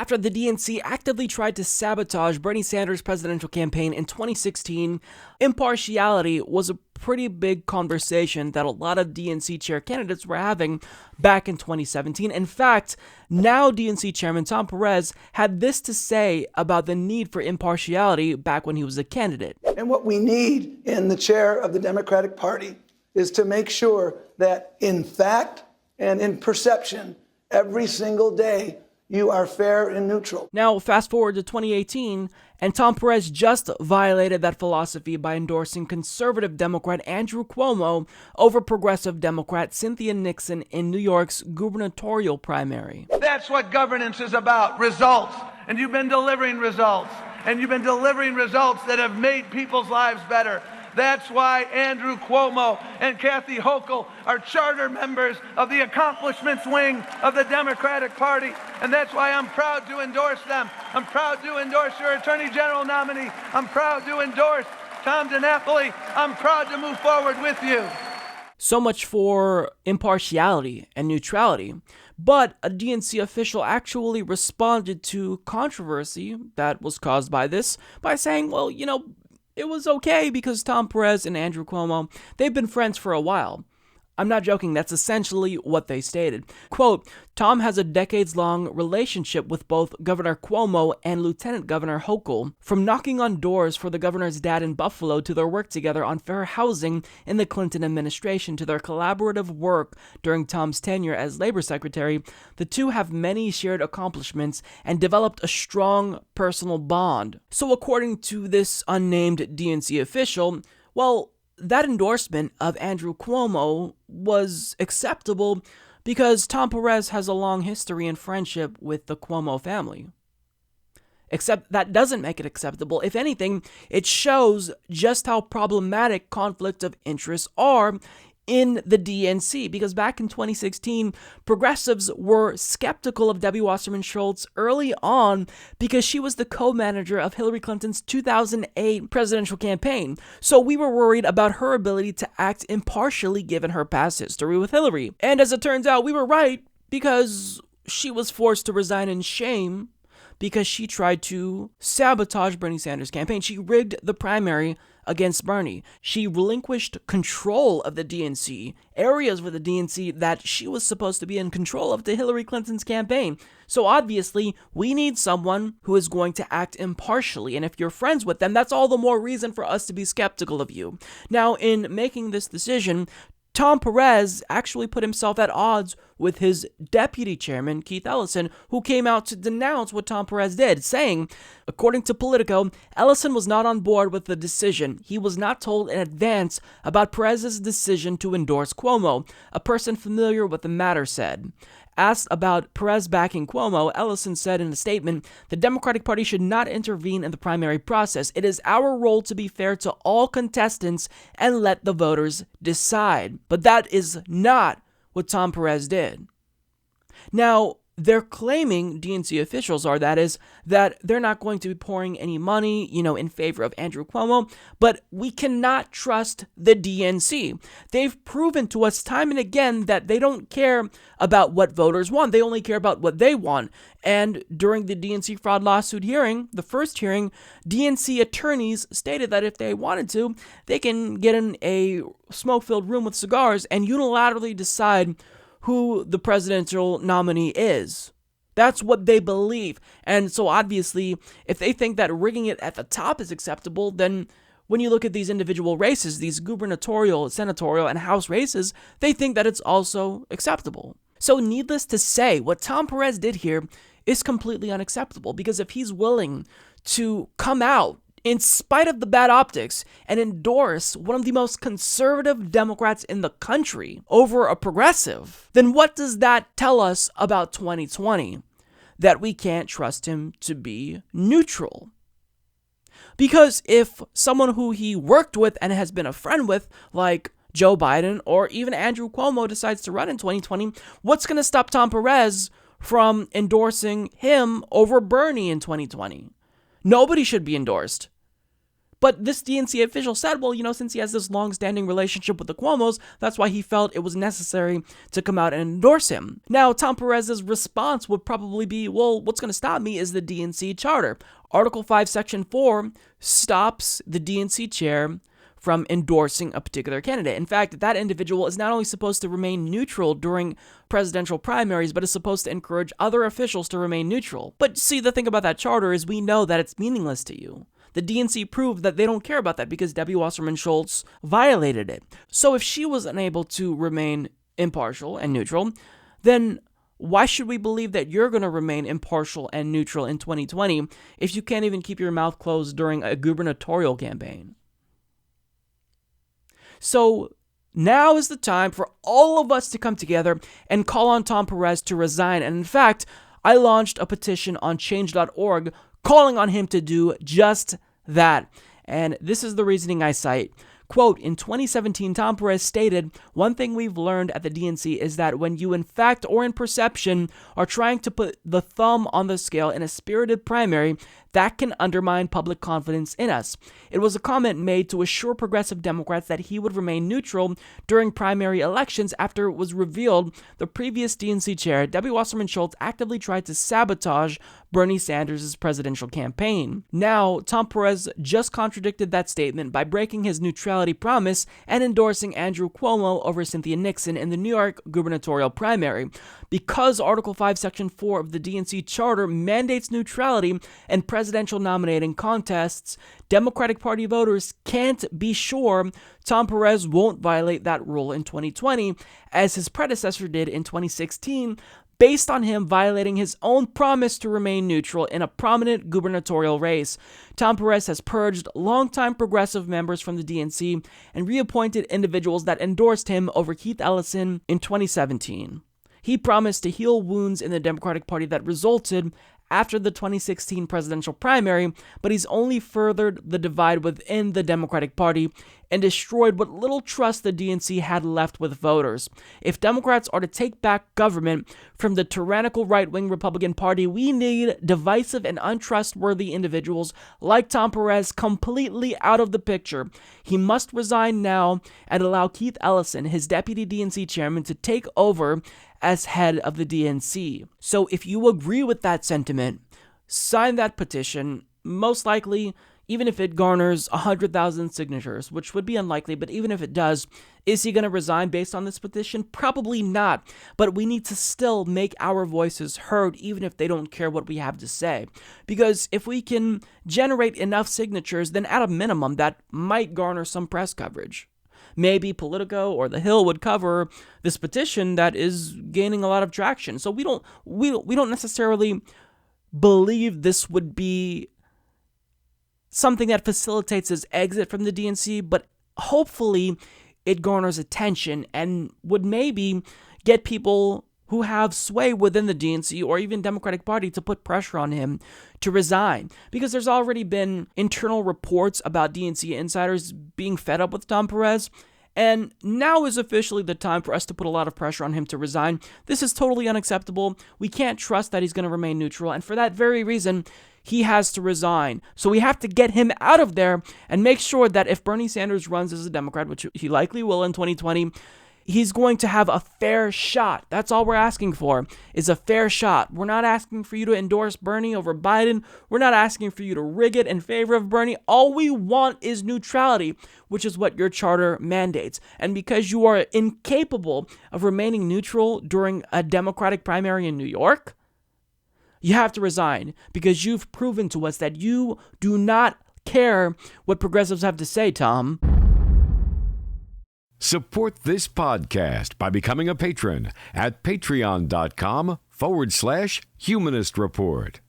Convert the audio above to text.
after the DNC actively tried to sabotage Bernie Sanders' presidential campaign in 2016, impartiality was a pretty big conversation that a lot of DNC chair candidates were having back in 2017. In fact, now DNC chairman Tom Perez had this to say about the need for impartiality back when he was a candidate. And what we need in the chair of the Democratic Party is to make sure that in fact and in perception, every single day, you are fair and neutral. Now, fast forward to 2018, and Tom Perez just violated that philosophy by endorsing conservative Democrat Andrew Cuomo over progressive Democrat Cynthia Nixon in New York's gubernatorial primary. That's what governance is about, results. And you've been delivering results. And you've been delivering results that have made people's lives better. That's why Andrew Cuomo and Kathy Hochul are charter members of the accomplishments wing of the Democratic Party. And that's why I'm proud to endorse them. I'm proud to endorse your Attorney General nominee. I'm proud to endorse Tom DiNapoli. I'm proud to move forward with you. So much for impartiality and neutrality. But a DNC official actually responded to controversy that was caused by this by saying, well, it was okay because Tom Perez and Andrew Cuomo, they've been friends for a while. I'm not joking, that's essentially what they stated. Quote, Tom has a decades-long relationship with both Governor Cuomo and Lieutenant Governor Hochul, from knocking on doors for the governor's dad in Buffalo to their work together on fair housing in the Clinton administration to their collaborative work during Tom's tenure as labor secretary. The two have many shared accomplishments and developed a strong personal bond. So according to this unnamed DNC official, well, that endorsement of Andrew Cuomo was acceptable because Tom Perez has a long history and friendship with the Cuomo family. Except that doesn't make it acceptable. If anything, it shows just how problematic conflicts of interest are in the DNC, because back in 2016, progressives were skeptical of Debbie Wasserman Schultz early on because she was the co-manager of Hillary Clinton's 2008 presidential campaign. So we were worried about her ability to act impartially given her past history with Hillary. And as it turns out, we were right because she was forced to resign in shame because she tried to sabotage Bernie Sanders' campaign. She rigged the primary against Bernie. She relinquished control of the DNC, areas with the DNC that she was supposed to be in control of to Hillary Clinton's campaign. So obviously, we need someone who is going to act impartially, and if you're friends with them, that's all the more reason for us to be skeptical of you. Now, in making this decision, Tom Perez actually put himself at odds with his deputy chairman, Keith Ellison, who came out to denounce what Tom Perez did, saying, according to Politico, Ellison was not on board with the decision. He was not told in advance about Perez's decision to endorse Cuomo, a person familiar with the matter said. Asked about Perez backing Cuomo, Ellison said in a statement, the Democratic Party should not intervene in the primary process. It is our role to be fair to all contestants and let the voters decide. But that is not what Tom Perez did. Now, they're claiming, DNC officials are, that they're not going to be pouring any money, in favor of Andrew Cuomo, but we cannot trust the DNC. They've proven to us time and again that they don't care about what voters want. They only care about what they want. And during the DNC fraud lawsuit hearing, the first hearing, DNC attorneys stated that if they wanted to, they can get in a smoke-filled room with cigars and unilaterally decide who the presidential nominee is. That's what they believe. And so obviously, if they think that rigging it at the top is acceptable, then when you look at these individual races, these gubernatorial, senatorial, and House races, they think that it's also acceptable. So needless to say, what Tom Perez did here is completely unacceptable, because if he's willing to come out in spite of the bad optics and endorse one of the most conservative Democrats in the country over a progressive, then what does that tell us about 2020? That we can't trust him to be neutral. Because if someone who he worked with and has been a friend with, like Joe Biden or even Andrew Cuomo, decides to run in 2020, what's going to stop Tom Perez from endorsing him over Bernie in 2020? Nobody should be endorsed. But this DNC official said, well, since he has this long-standing relationship with the Cuomos, that's why he felt it was necessary to come out and endorse him. Now, Tom Perez's response would probably be, well, what's going to stop me is the DNC charter. Article 5, Section 4 stops the DNC chair from endorsing a particular candidate. In fact, that individual is not only supposed to remain neutral during presidential primaries, but is supposed to encourage other officials to remain neutral. But see, the thing about that charter is we know that it's meaningless to you. The DNC proved that they don't care about that because Debbie Wasserman Schultz violated it. So if she was unable to remain impartial and neutral, then why should we believe that you're going to remain impartial and neutral in 2020 if you can't even keep your mouth closed during a gubernatorial campaign? So now is the time for all of us to come together and call on Tom Perez to resign. And in fact, I launched a petition on change.org calling on him to do just that. And this is the reasoning I cite. Quote, in 2017, Tom Perez stated, one thing we've learned at the DNC is that when you in fact or in perception are trying to put the thumb on the scale in a spirited primary, that can undermine public confidence in us. It was a comment made to assure progressive Democrats that he would remain neutral during primary elections after it was revealed the previous DNC chair, Debbie Wasserman Schultz, actively tried to sabotage Bernie Sanders' presidential campaign. Now, Tom Perez just contradicted that statement by breaking his neutrality promise and endorsing Andrew Cuomo over Cynthia Nixon in the New York gubernatorial primary. Because Article 5, Section 4 of the DNC charter mandates neutrality in presidential nominating contests, Democratic Party voters can't be sure Tom Perez won't violate that rule in 2020, as his predecessor did in 2016, based on him violating his own promise to remain neutral in a prominent gubernatorial race. Tom Perez has purged longtime progressive members from the DNC and reappointed individuals that endorsed him over Keith Ellison in 2017. He promised to heal wounds in the Democratic Party that resulted after the 2016 presidential primary, but he's only furthered the divide within the Democratic Party and destroyed what little trust the DNC had left with voters. If Democrats are to take back government from the tyrannical right-wing Republican Party, we need divisive and untrustworthy individuals like Tom Perez completely out of the picture. He must resign now and allow Keith Ellison, his deputy DNC chairman, to take over as head of the DNC. So if you agree with that sentiment, sign that petition. Most likely, even if it garners 100,000 signatures, which would be unlikely, but even if it does, is he going to resign based on this petition? Probably not. But we need to still make our voices heard, even if they don't care what we have to say. Because if we can generate enough signatures, then at a minimum, that might garner some press coverage. Maybe Politico or The Hill would cover this petition that is gaining a lot of traction. So we don't necessarily believe this would be something that facilitates his exit from the DNC, but hopefully it garners attention and would maybe get people who have sway within the DNC or even Democratic Party to put pressure on him to resign. Because there's already been internal reports about DNC insiders being fed up with Tom Perez, and now is officially the time for us to put a lot of pressure on him to resign. This is totally unacceptable. We can't trust that he's going to remain neutral, and for that very reason, he has to resign. So we have to get him out of there and make sure that if Bernie Sanders runs as a Democrat, which he likely will in 2020, he's going to have a fair shot. That's all we're asking for, is a fair shot. We're not asking for you to endorse Bernie over Biden. We're not asking for you to rig it in favor of Bernie. All we want is neutrality, which is what your charter mandates. And because you are incapable of remaining neutral during a Democratic primary in New York, you have to resign, because you've proven to us that you do not care what progressives have to say, Tom. Support this podcast by becoming a patron at patreon.com/Humanist Report.